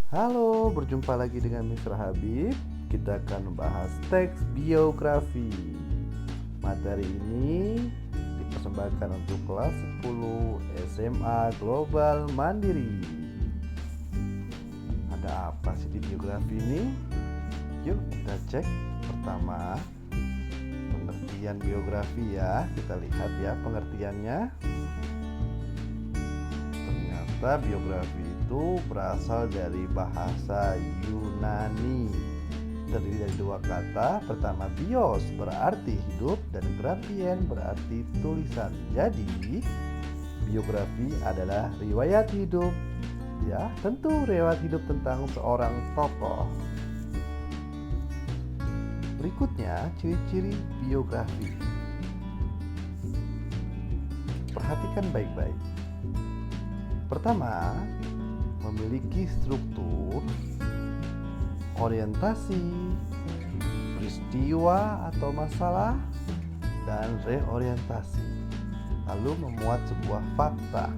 Halo, berjumpa lagi dengan Mr. Habib. Kita akan membahas teks biografi. Materi ini dipersembahkan untuk kelas 10 SMA Global Mandiri. Ada apa sih di biografi ini? Yuk kita cek. Pertama, pengertian biografi ya. Kita lihat ya pengertiannya. Ternyata biografi itu berasal dari bahasa Yunani, terdiri dari dua kata. Pertama, bios berarti hidup dan grafien berarti tulisan. Jadi biografi adalah riwayat hidup, ya, tentu riwayat hidup tentang seorang tokoh. Berikutnya ciri-ciri biografi. Perhatikan baik-baik. Pertama, memiliki struktur, orientasi, peristiwa atau masalah, dan reorientasi. Lalu memuat sebuah fakta.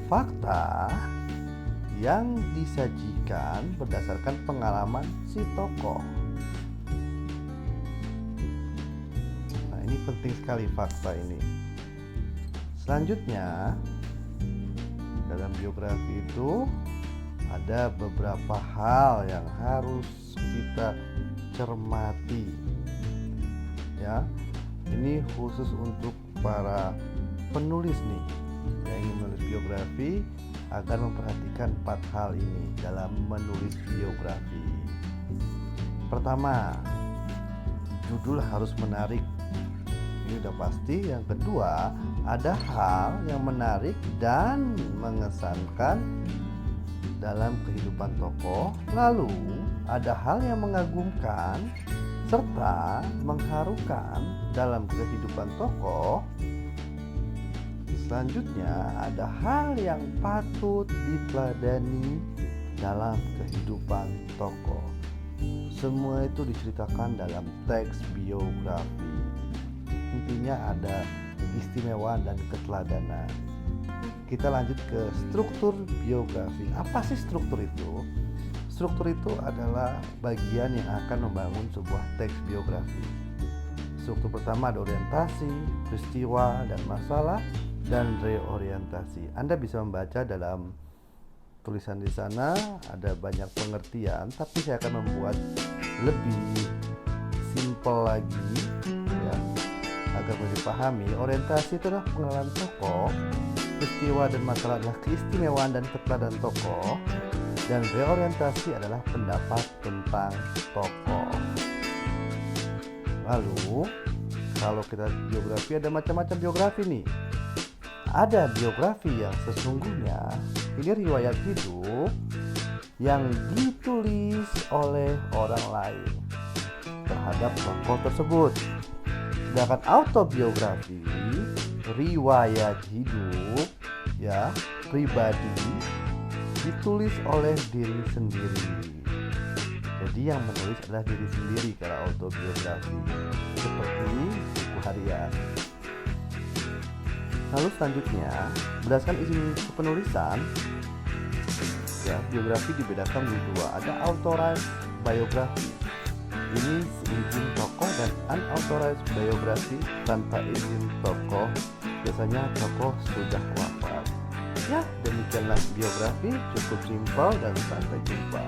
Fakta yang disajikan berdasarkan pengalaman si tokoh. Nah, ini penting sekali fakta ini. Selanjutnya, dalam biografi itu ada beberapa hal yang harus kita cermati. Ya, ini khusus untuk para penulis nih yang ingin menulis biografi agar memperhatikan 4 hal ini dalam menulis biografi. Pertama, judul harus menarik. Ini udah pasti. Yang kedua, ada hal yang menarik dan mengesankan dalam kehidupan tokoh. Lalu ada hal yang mengagumkan serta mengharukan dalam kehidupan tokoh. Selanjutnya ada hal yang patut diteladani dalam kehidupan tokoh. Semua itu diceritakan dalam teks biografi. Intinya ada keistimewaan dan keteladanan. Kita lanjut ke struktur biografi. Apa sih struktur itu? Struktur itu adalah bagian yang akan membangun sebuah teks biografi. Struktur pertama ada orientasi, peristiwa dan masalah, dan reorientasi. Anda bisa membaca dalam tulisan di sana, ada banyak pengertian, tapi saya akan membuat lebih simpel lagi ya, agar mudah dipahami. Orientasi itu adalah pengenalan tokoh, peristiwa dan masalah adalah keistimewaan dan keteladanan tokoh, dan reorientasi adalah pendapat tentang tokoh. Lalu, kalau kita biografi, ada macam-macam biografi nih. Ada biografi yang sesungguhnya ini riwayat hidup yang ditulis oleh orang lain terhadap tokoh tersebut. Sedangkan autobiografi, riwayat hidup ya, pribadi, ditulis oleh diri sendiri. Jadi yang menulis adalah diri sendiri kalau autobiografi, seperti buku harian. Lalu selanjutnya, berdasarkan izin kepenulisan, ya, biografi dibedakan menjadi dua. Ada authorized biography. Ini seizin tokoh, dan unauthorized biography tanpa izin tokoh. Biasanya tokoh sudah wafat. Ya, demikianlah biografi, cukup simpel dan sampai jumpa.